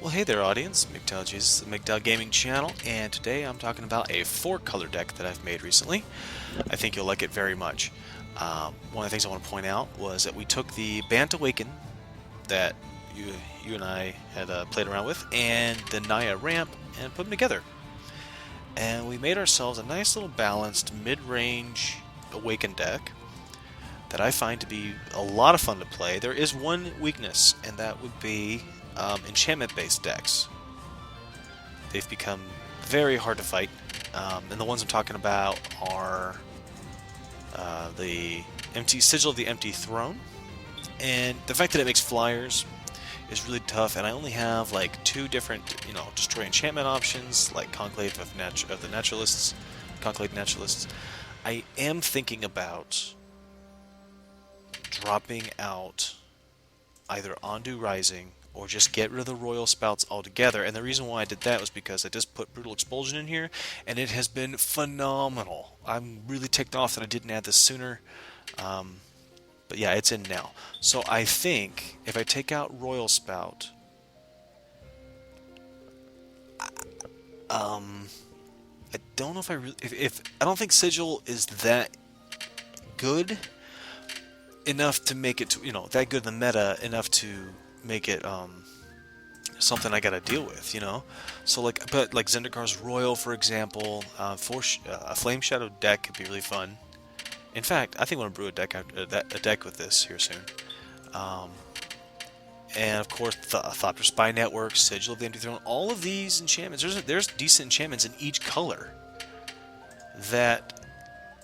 Well, hey there, audience. Mgtow, Jesus, the Mgtow Gaming channel, and today I'm talking about a four-color deck that I've made recently. I think you'll like it very much. One of the things I want to point out was that we took the Bant Awaken that you and I had played around with, and the Naya Ramp, and put them together. And we made ourselves a nice little balanced mid-range Awaken deck that I find to be a lot of fun to play. There is one weakness, and that would be enchantment-based decks. They've become very hard to fight, and the ones I'm talking about are the empty Sigil of the Empty Throne, and the fact that it makes flyers is really tough. And I only have like two different, destroy enchantment options, like Conclave of the Naturalists, Conclave Naturalists. I am thinking about dropping out either Ondu Rising or just get rid of the Royal Spouts altogether. And the reason why I did that was because I just put Brutal Expulsion in here, and it has been phenomenal. I'm really ticked off that I didn't add this sooner. But yeah, it's in now. So I think if I take out Royal Spout, I don't know if I really, if I don't think Sigil is that good enough to make it to, that good in the meta enough to make it something I gotta deal with, So but like Zendikar's Royal, for example, a Flame Shadow deck could be really fun. In fact, I think I'm gonna brew a deck with this here soon. And of course, Thopter Spy Network, Sigil of the Empty Throne, all of these enchantments. There's decent enchantments in each color that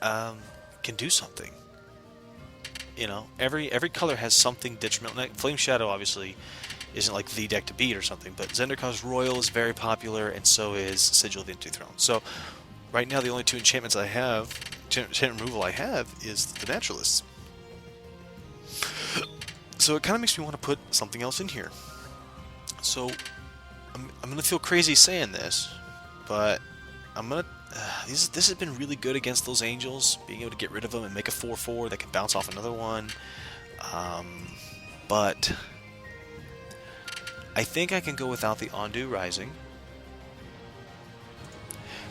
can do something. Every color has something detrimental. Flame Shadow obviously isn't like the deck to beat or something, but Zendikar's Royal is very popular, and so is Sigil of the Empty Throne. So right now, the only two enchantment removal I have is the Naturalists. So it kind of makes me want to put something else in here. So I'm gonna feel crazy saying this, but I'm gonna. This has been really good against those Angels, being able to get rid of them and make a 4/4 that can bounce off another one. But I think I can go without the Ondu Rising,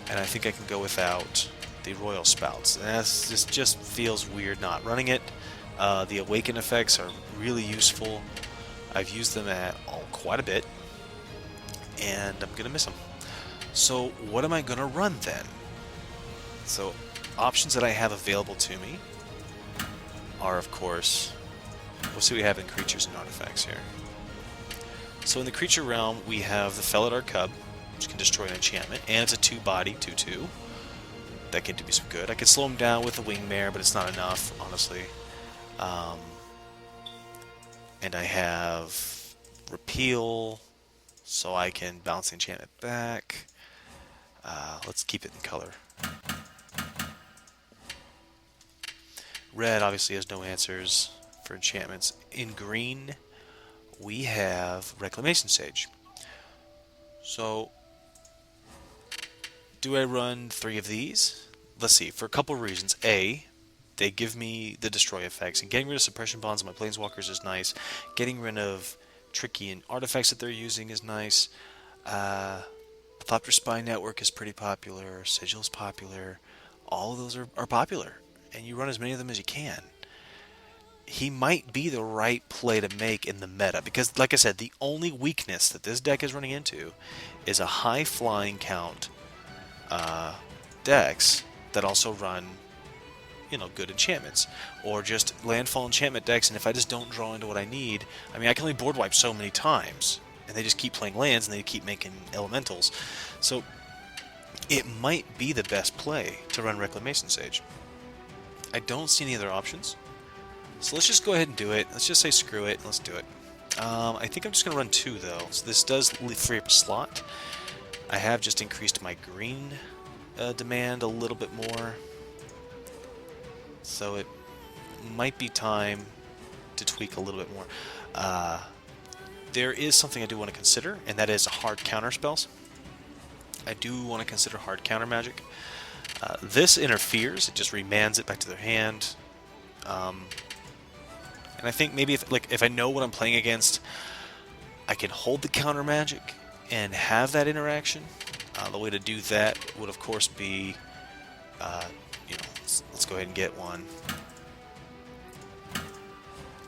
and I think I can go without the Royal Spouts. And this just feels weird not running it. The Awaken effects are really useful. I've used them quite a bit, and I'm gonna miss them. So what am I gonna run then? So options that I have available to me are, of course, we'll see what we have in creatures and artifacts here. So in the creature realm, we have the Felidar Cub, which can destroy an enchantment, and it's a 2-body 2/2. That can do me some good. I could slow him down with the Wingmare, but it's not enough, honestly. And I have Repeal, so I can bounce the enchantment back. Let's keep it in color. Red obviously has no answers for enchantments. In green, we have Reclamation Sage. So, do I run 3 of these? Let's see, for a couple of reasons. A, they give me the destroy effects, and getting rid of suppression bonds on my planeswalkers is nice. Getting rid of tricky and artifacts that they're using is nice. Thopter Spy Network is pretty popular. Sigil's popular. All of those are popular, and you run as many of them as you can. He might be the right play to make in the meta, because, like I said, the only weakness that this deck is running into is a high flying count decks that also run, good enchantments, or just landfall enchantment decks. And if I just don't draw into what I need, I can only board wipe so many times, and they just keep playing lands and they keep making elementals. So it might be the best play to run Reclamation Sage. I don't see any other options, so let's just go ahead and do it. Let's just say screw it. Let's do it. I think I'm just going to run 2 though, so this does free up a slot. I have just increased my green demand a little bit more, so it might be time to tweak a little bit more. There is something I do want to consider, and that is hard counter spells. I do want to consider hard counter magic. This interferes; it just remands it back to their hand. And I think maybe if I know what I'm playing against, I can hold the counter magic and have that interaction. The way to do that would, of course, be, let's go ahead and get one.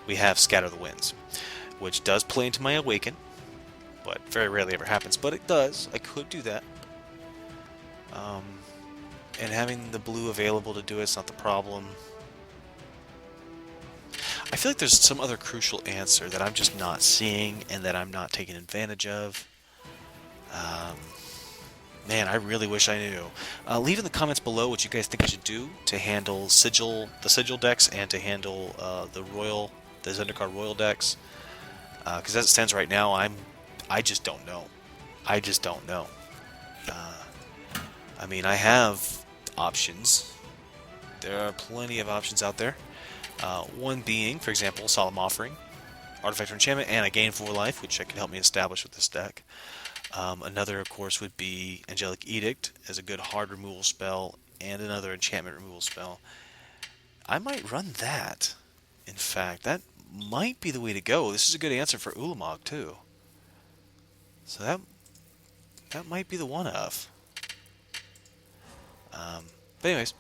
We have Scatter the Winds, which does play into my Awaken, but very rarely ever happens. But it does. I could do that. And having the blue available to do it's not the problem. I feel like there's some other crucial answer that I'm just not seeing and that I'm not taking advantage of. Man, I really wish I knew. Leave in the comments below what you guys think I should do to handle the sigil decks and to handle the Zendikar Royal decks. Because as it stands right now, I just don't know. I just don't know. I mean, I have options. There are plenty of options out there. One being, for example, Solemn Offering, Artifact or Enchantment, and I gain 4 life, which can help me establish with this deck. Another, of course, would be Angelic Edict as a good hard removal spell and another enchantment removal spell. I might run that. In fact, that might be the way to go. This is a good answer for Ulamog, too. So that might be the one-of. But anyways,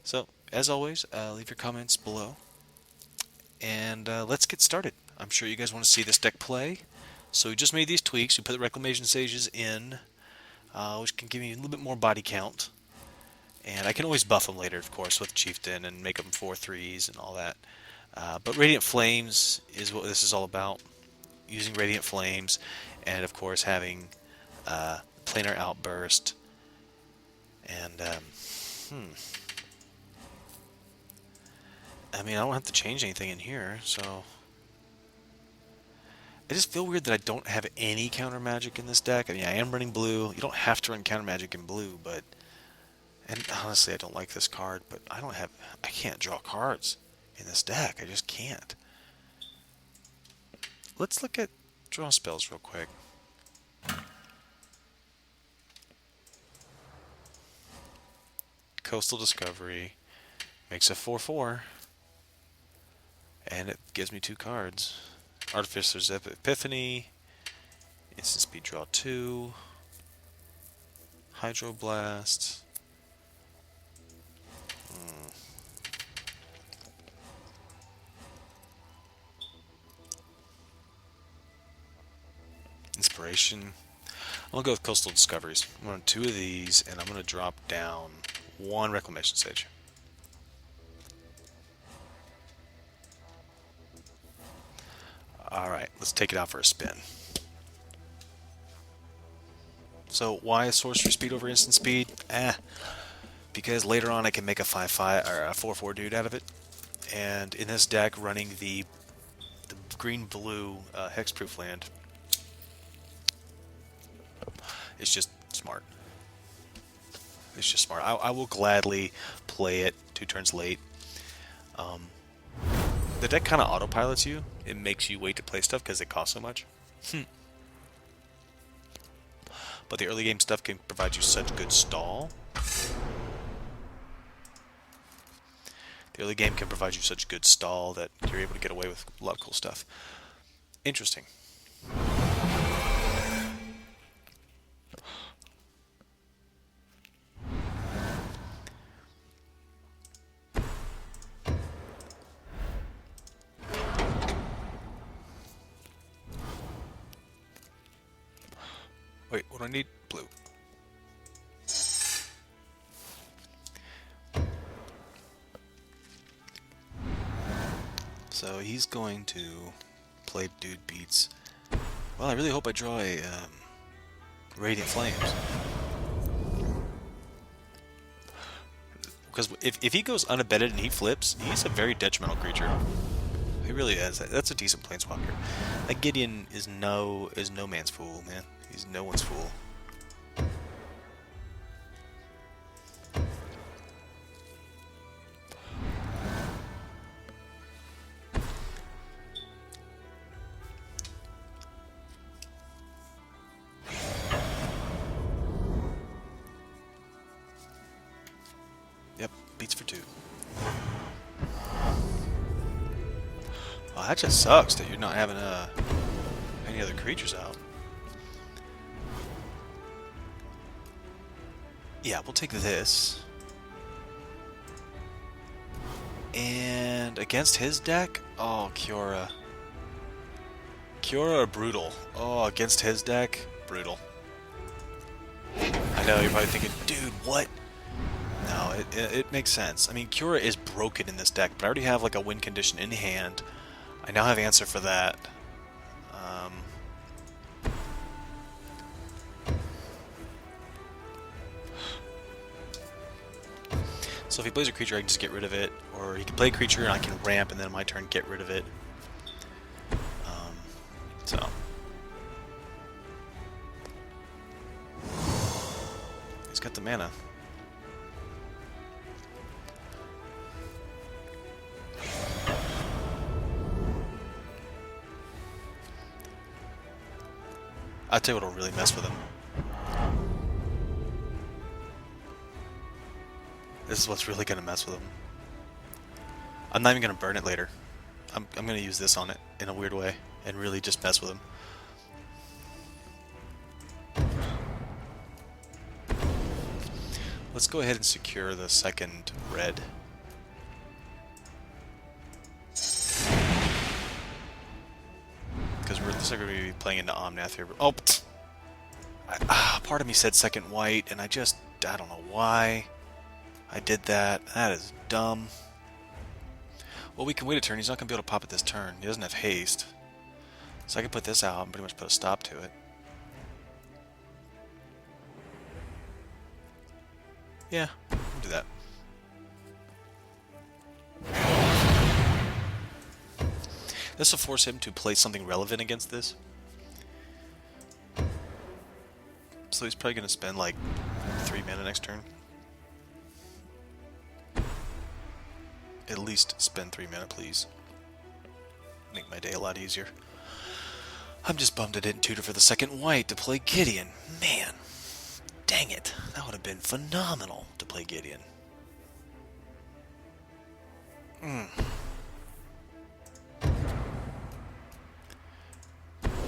so as always, leave your comments below. And let's get started. I'm sure you guys want to see this deck play. So we just made these tweaks. We put the Reclamation Sages in, which can give me a little bit more body count. And I can always buff them later, of course, with Chieftain and make them 4/3s and all that. But Radiant Flames is what this is all about. Using Radiant Flames, and of course having Planar Outburst. And, I mean, I don't have to change anything in here, so... I just feel weird that I don't have any counter magic in this deck. I mean, I am running blue. You don't have to run counter magic in blue, but... And honestly, I don't like this card, but I can't draw cards in this deck. I just can't. Let's look at draw spells real quick. Coastal Discovery makes a 4/4, and it gives me 2 cards. Artificer's Epiphany, instant speed draw 2, Hydroblast. Inspiration. I'm going to go with Coastal Discoveries. I'm going to 2 of these, and I'm going to drop down 1 Reclamation Sage. Alright, let's take it out for a spin. So, why is sorcery speed over instant speed? Because later on I can make a 5/5 or a 4/4 dude out of it. And in this deck, running the green-blue hexproof land is just smart. It's just smart. I will gladly play it 2 turns late. The deck kind of autopilots you. It makes you wait to play stuff because it costs so much. But the early game stuff can provide you such good stall. The early game can provide you such good stall that you're able to get away with a lot of cool stuff. Interesting. Wait, what do I need? Blue. So he's going to play Dude Beats. Well, I really hope I draw a Radiant Flames. Because if he goes unabated and he flips, he's a very detrimental creature. He really is. That's a decent planeswalker. That Gideon is no man's fool, man. He's no one's fool. Yep, beats for 2. Well, that just sucks that you're not having any any other creatures out. Yeah, we'll take this. And against his deck? Oh, Kiora. Kiora or Brutal? Oh, against his deck? Brutal. I know, you're probably thinking, dude, what? No, it makes sense. I mean, Kiora is broken in this deck, but I already have like a win condition in hand. I now have answer for that. So if he plays a creature, I can just get rid of it. Or he can play a creature and I can ramp, and then on my turn get rid of it. So he's got the mana. I'll tell you what'll really mess with him. This is what's really going to mess with him. I'm not even going to burn it later. I'm going to use this on it in a weird way and really just mess with him. Let's go ahead and secure the second red. Because we're going to be playing into Omnath here. Oh! Part of me said second white, and I don't know why I did that. That is dumb. Well, we can wait a turn. He's not going to be able to pop it this turn. He doesn't have haste. So I can put this out and pretty much put a stop to it. Yeah, we'll do that. This will force him to play something relevant against this. So he's probably going to spend like 3 mana next turn. At least spend 3 mana, please. Make my day a lot easier. I'm just bummed I didn't tutor for the second white to play Gideon. Man, dang it. That would have been phenomenal to play Gideon.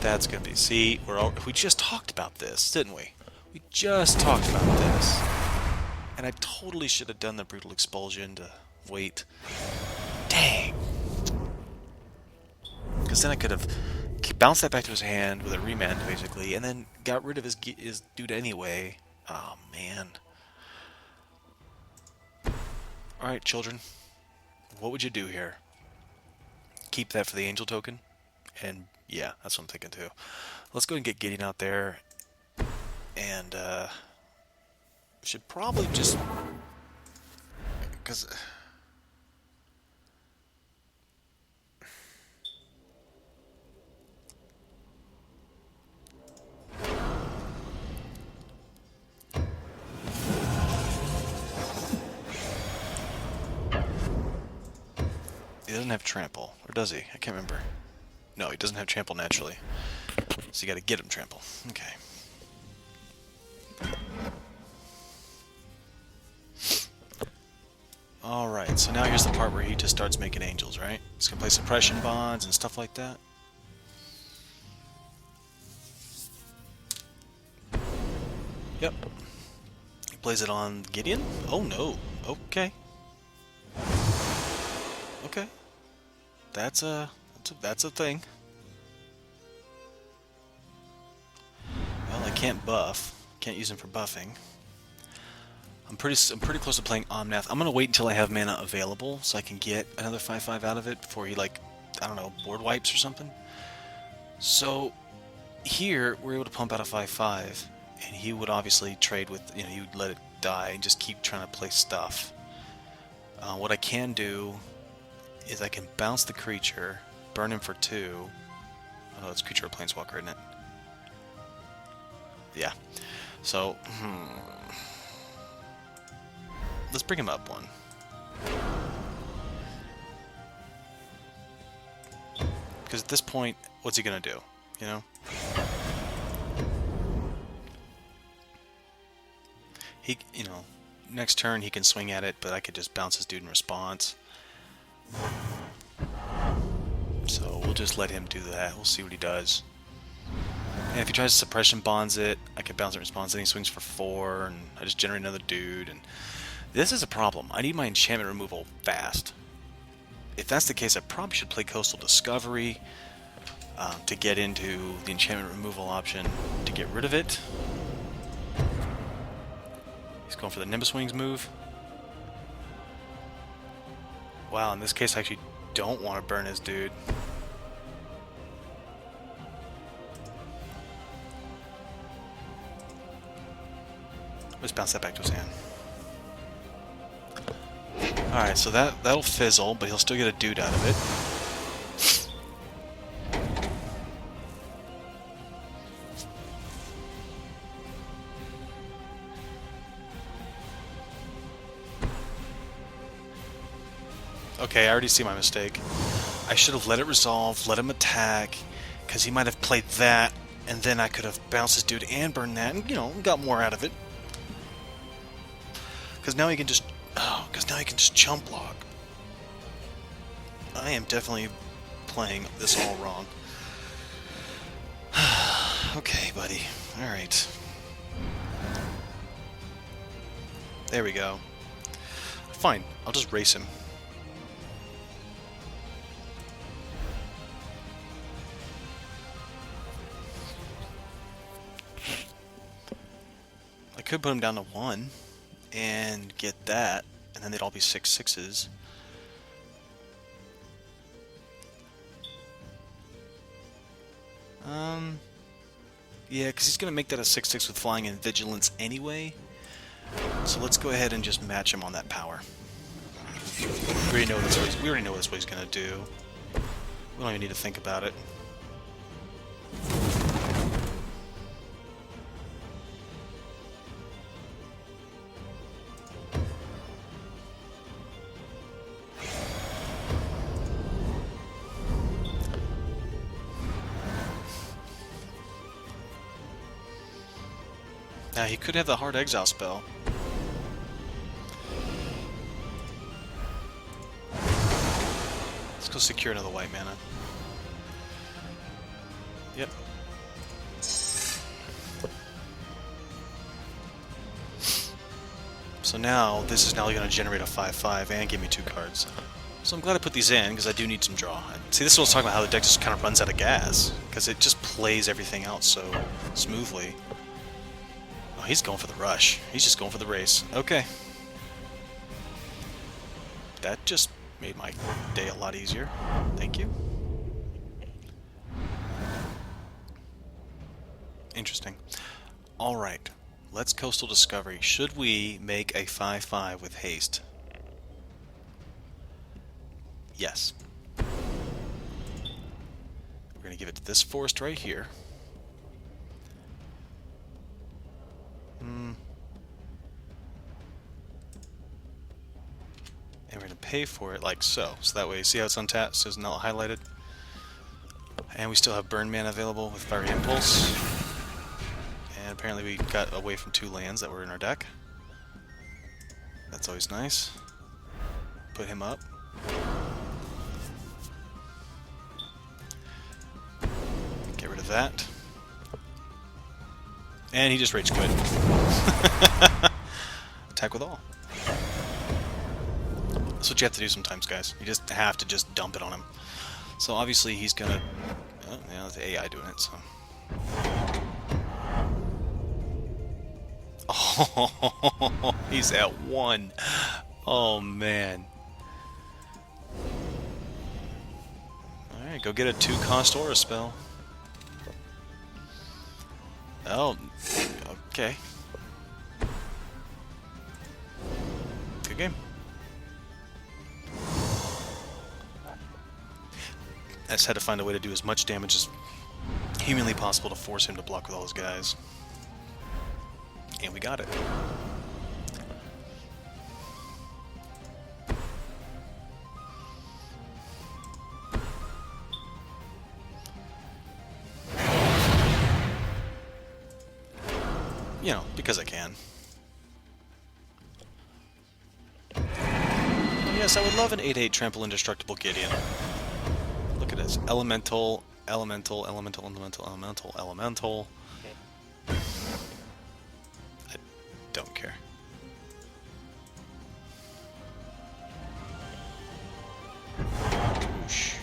That's gonna be... See, we just talked about this, didn't we? We just talked about this. And I totally should have done the Brutal Expulsion to wait. Dang. Because then I could have bounced that back to his hand with a remand, basically, and then got rid of his dude anyway. Oh, man. Alright, children. What would you do here? Keep that for the angel token? And, yeah, that's what I'm thinking, too. Let's go and get Gideon out there. And, should probably just... Because... He doesn't have trample, or does he? I can't remember. No, he doesn't have trample naturally. So you gotta get him trample. Okay. Alright, so now here's the part where he just starts making angels, right? He's gonna play suppression bonds and stuff like that. Yep. He plays it on Gideon? Oh no. Okay. Okay. That's a thing. Well, I can't buff. Can't use him for buffing. I'm pretty close to playing Omnath. I'm gonna wait until I have mana available so I can get another 5/5 out of it before he, like, I don't know, board wipes or something. So here we're able to pump out a 5/5, and he would obviously trade with, you know, he would let it die and just keep trying to play stuff. What I can do is I can bounce the creature, burn him for 2. Oh no, it's creature or planeswalker, isn't it? Yeah. So, let's bring him up 1. Because at this point, what's he gonna do? You know? He, you know, next turn he can swing at it, but I could just bounce his dude in response. So we'll just let him do that. We'll see what he does. And if he tries to suppression bonds it, I can bounce it in response, then he swings for 4, and I just generate another dude, and this is a problem. I need my enchantment removal fast. If that's the case, I probably should play Coastal Discovery to get into the enchantment removal option to get rid of it. He's going for the Nimbus Wings move. Wow, in this case I actually don't want to burn his dude. Let's bounce that back to his hand. Alright, so that'll fizzle, but he'll still get a dude out of it. Okay, I already see my mistake. I should have let it resolve, let him attack, because he might have played that, and then I could have bounced his dude and burned that, and, you know, got more out of it. Because now he can just... Oh, because now he can just chump block. I am definitely playing this all wrong. Okay, buddy. Alright. There we go. Fine, I'll just race him. I could put him down to 1 and get that, and then they'd all be 6/6s. Yeah, because he's going to make that a 6/6 with flying and vigilance anyway. So let's go ahead and just match him on that power. We already know that's what he's going to do. We don't even need to think about it. Now, he could have the Hard Exile spell. Let's go secure another white mana. Yep. So now, this is now going to generate a 5/5 and give me 2 cards. So I'm glad I put these in, because I do need some draw. See, this is what I was talking about, how the deck just kind of runs out of gas, because it just plays everything out so smoothly. Oh, he's going for the rush. He's just going for the race. Okay. That just made my day a lot easier. Thank you. Interesting. Alright. Let's Coastal Discovery. Should we make a 5/5 with haste? Yes. We're going to give it to this forest right here. And we're going to pay for it like so. So that way, see how it's untapped, so it's not highlighted? And we still have burn mana available with Fiery Impulse. And apparently we got away from 2 lands that were in our deck. That's always nice. Put him up. Get rid of that. And he just rage quit. Attack with all. That's what you have to do sometimes, guys. You just have to just dump it on him. So obviously he's gonna... Oh, yeah, the AI doing it, so... Oh, he's at 1. Oh, man. Alright, go get a 2-cost Aura spell. Oh, okay. Good game. I just had to find a way to do as much damage as humanly possible to force him to block with all his guys. And we got it. You know, because I can. Oh, yes, I would love an 8/8 Trample Indestructible Gideon. Look at this. Elemental, Elemental, elemental, elemental, elemental, elemental. I don't care. Whoosh.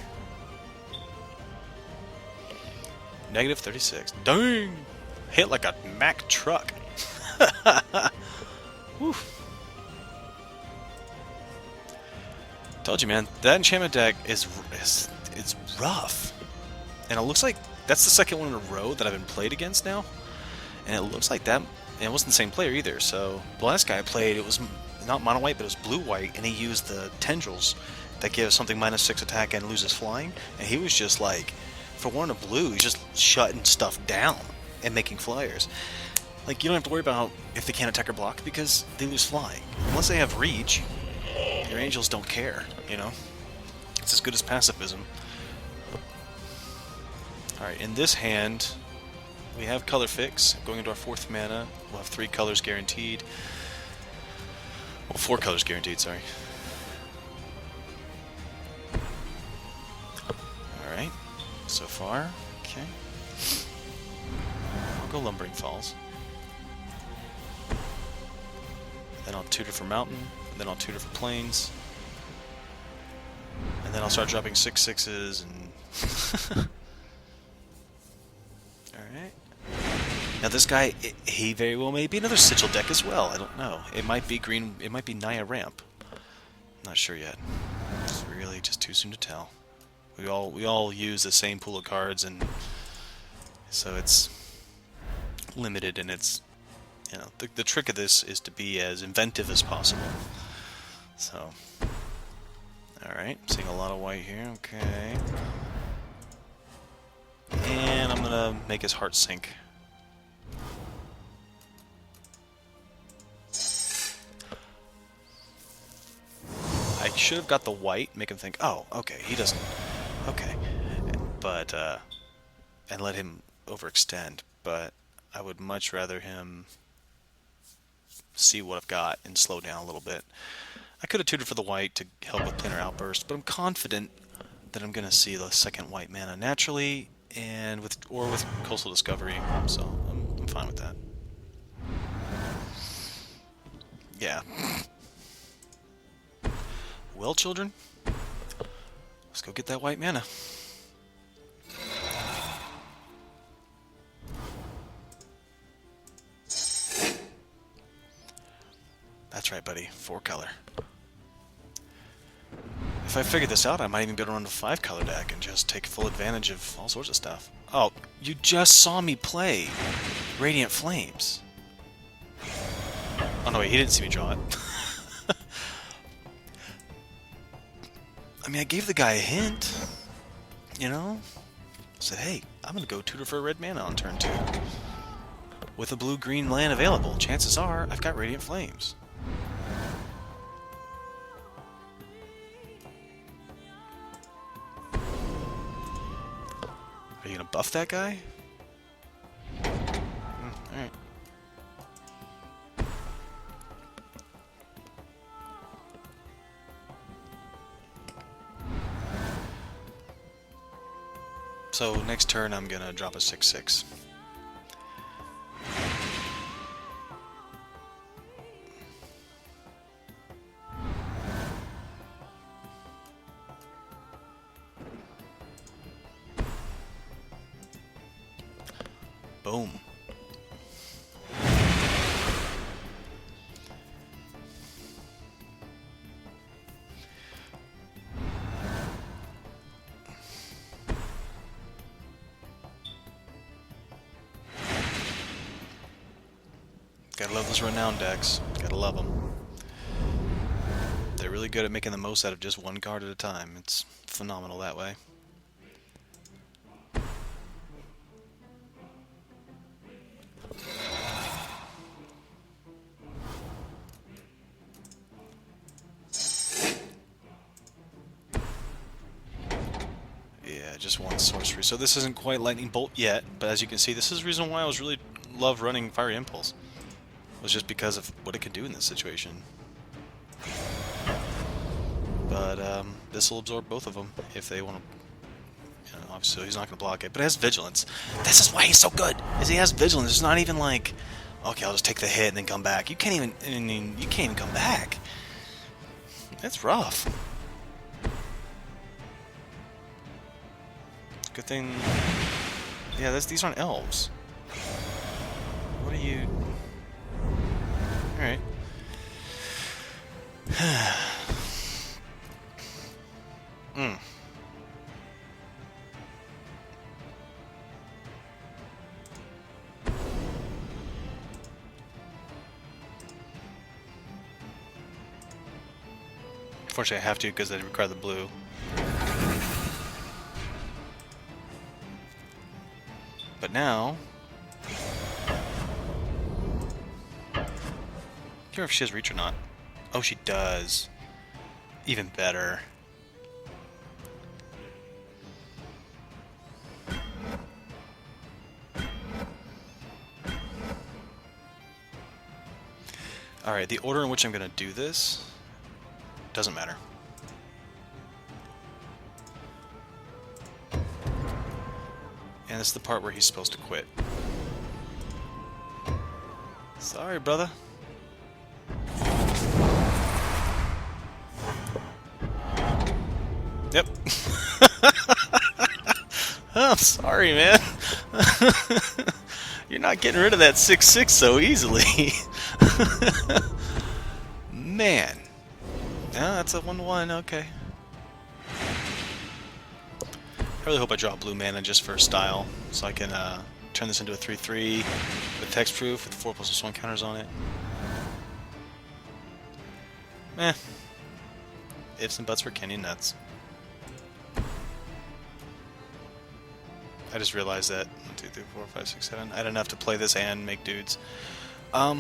Negative 36. Dang! Hit like a Mack truck. Whew. Told you, man. That enchantment deck is it's rough. And it looks like that's the second one in a row that I've been played against now. And it looks like that, and it wasn't the same player either. So the last guy I played, it was not mono white, but it was blue white, and he used the tendrils that give something -6 attack and loses flying. And he was just like, for one of blue, he's just shutting stuff down and making flyers. Like, you don't have to worry about if they can't attack or block because they lose flying. Unless they have reach, your angels don't care, you know? It's as good as pacifism. Alright, in this hand, we have color fix. Going into our 4th mana, we'll have 3 colors guaranteed. Well, 4 colors guaranteed, sorry. Alright, so far, okay. I'll go Lumbering Falls. Then I'll tutor for Mountain, and then I'll tutor for Plains. And then I'll start dropping 6/6s and... Alright. Now this guy, he very well may be another Sigil deck as well, I don't know. It might be green, it might be Naya Ramp. Not sure yet. It's really just too soon to tell. We all use the same pool of cards, and so it's limited, and it's, you know, the trick of this is to be as inventive as possible. So, alright, seeing a lot of white here, okay. And I'm gonna make his heart sink. I should have got the white, make him think, oh, okay, he doesn't, okay. But, and let him overextend, but I would much rather him see what I've got and slow down a little bit. I could have tutored for the white to help with planar outburst, but I'm confident that I'm going to see the second white mana naturally, and with Coastal Discovery, so I'm fine with that. Yeah. Well, children, let's go get that white mana. That's right, buddy. 4 color. If I figured this out, I might even be able to run a 5 color deck and just take full advantage of all sorts of stuff. Oh, you just saw me play Radiant Flames. Oh no, wait, he didn't see me draw it. I mean, I gave the guy a hint, you know? I said, hey, I'm gonna go tutor for a red mana on turn 2. With a blue-green land available, chances are I've got Radiant Flames. Are you gonna buff that guy? Alright. So next turn I'm gonna drop a 6/6. Boom. Gotta love those renowned decks. Gotta love them. They're really good at making the most out of just one card at a time. It's phenomenal that way. Yeah, just one sorcery. So this isn't quite Lightning Bolt yet, but as you can see, this is the reason why I was really love running Fiery Impulse. It was just because of what it could do in this situation. But this will absorb both of them if they want to You know, obviously, he's not going to block it, but it has vigilance. This is why he's so good. Is he has vigilance. It's not even like, okay, I'll just take the hit and then come back. You can't even. I mean, you can't even come back. That's rough. Good thing. Yeah, these aren't elves. What are you? All right. Unfortunately, I have to because they require the blue. But now, I can't remember if she has reach or not. Oh, she does. Even better. Alright, the order in which I'm going to do this doesn't matter. And this is the part where he's supposed to quit. Sorry, brother. Yep. I'm sorry, man. You're not getting rid of that 6/6 so easily. Man. Yeah, that's a 1/1, okay. I really hope I draw blue mana just for style, so I can turn this into a 3/3 with hexproof with 4+1 counters on it. Eh. Ifs and buts for Kenny nuts. I just realized that 1, 2, 3, 4, 5, 6, 7. I had enough to play this and make dudes. I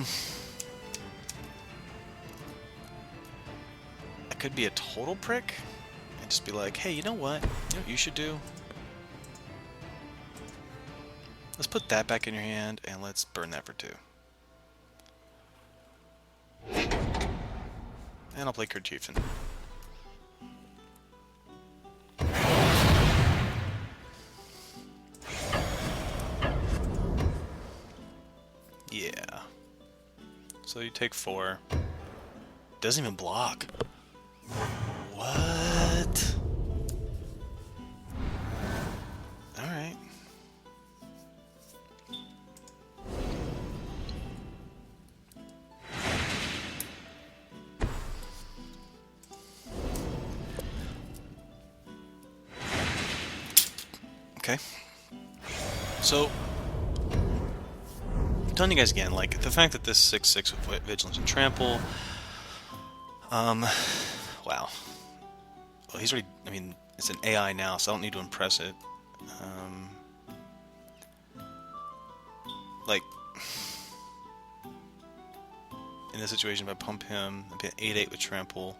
could be a total prick and just be like, hey, you know what? You know what you should do? Let's put that back in your hand and let's burn that for 2. And I'll play Kurd Chieftain. Yeah. So you take 4. Doesn't even block. What? Alright. Okay. So, I'm telling you guys again, like, the fact that this 6/6 with Vigilance and Trample, wow. Well, he's already, I mean, it's an AI now, so I don't need to impress it. Like, in this situation, if I pump him, I get 8/8 with Trample,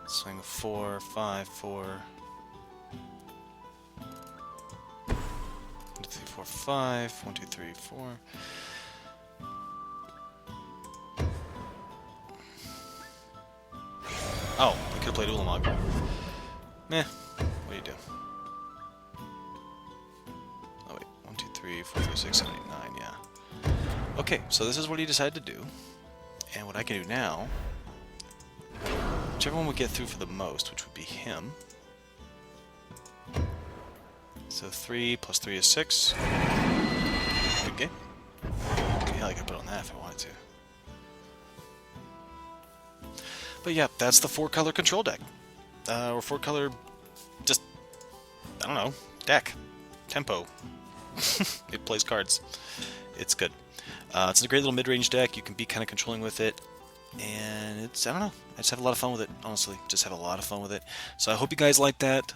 swing 4, 5, 4, 1, 2, 3, 4, 5, 1, 2, 3, 4. Oh, I could have played Ulamog. Meh. What do you do? Oh wait, 1, 2, 3, 4, 5, 6, 7, 8, 9, yeah. Okay, so this is what he decided to do. And what I can do now, whichever one would get through for the most, which would be him. So 3 plus 3 is 6. Good game. Hell, I could put on that if I wanted to. But yeah, that's the 4-color control deck. Or 4-color, just, I don't know, deck. Tempo. It plays cards. It's good. It's a great little mid-range deck. You can be kind of controlling with it. And it's, I don't know, I just have a lot of fun with it, honestly. Just have a lot of fun with it. So I hope you guys like that.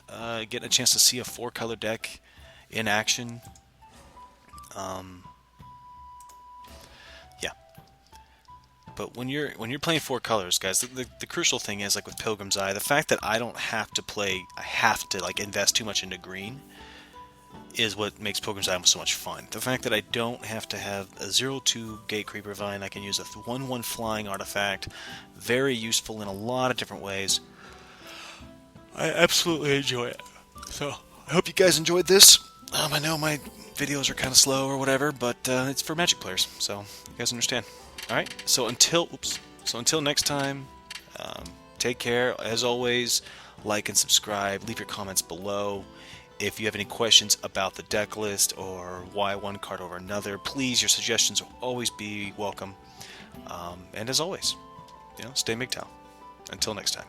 Getting a chance to see a 4-color deck in action. Yeah. But when you're playing 4 colors, guys, the crucial thing is, like with Pilgrim's Eye, the fact that I don't have to play, I have to like invest too much into green is what makes Pilgrim's Eye so much fun. The fact that I don't have to have a 0/2 Gate Creeper Vine, I can use a 1/1 flying artifact, very useful in a lot of different ways. I absolutely enjoy it. So I hope you guys enjoyed this. I know my videos are kind of slow or whatever, but it's for Magic players, so you guys understand. All right. So until next time, take care. As always, like and subscribe. Leave your comments below. If you have any questions about the deck list or why one card over another, please, your suggestions will always be welcome. And as always, stay Mgtow. Until next time.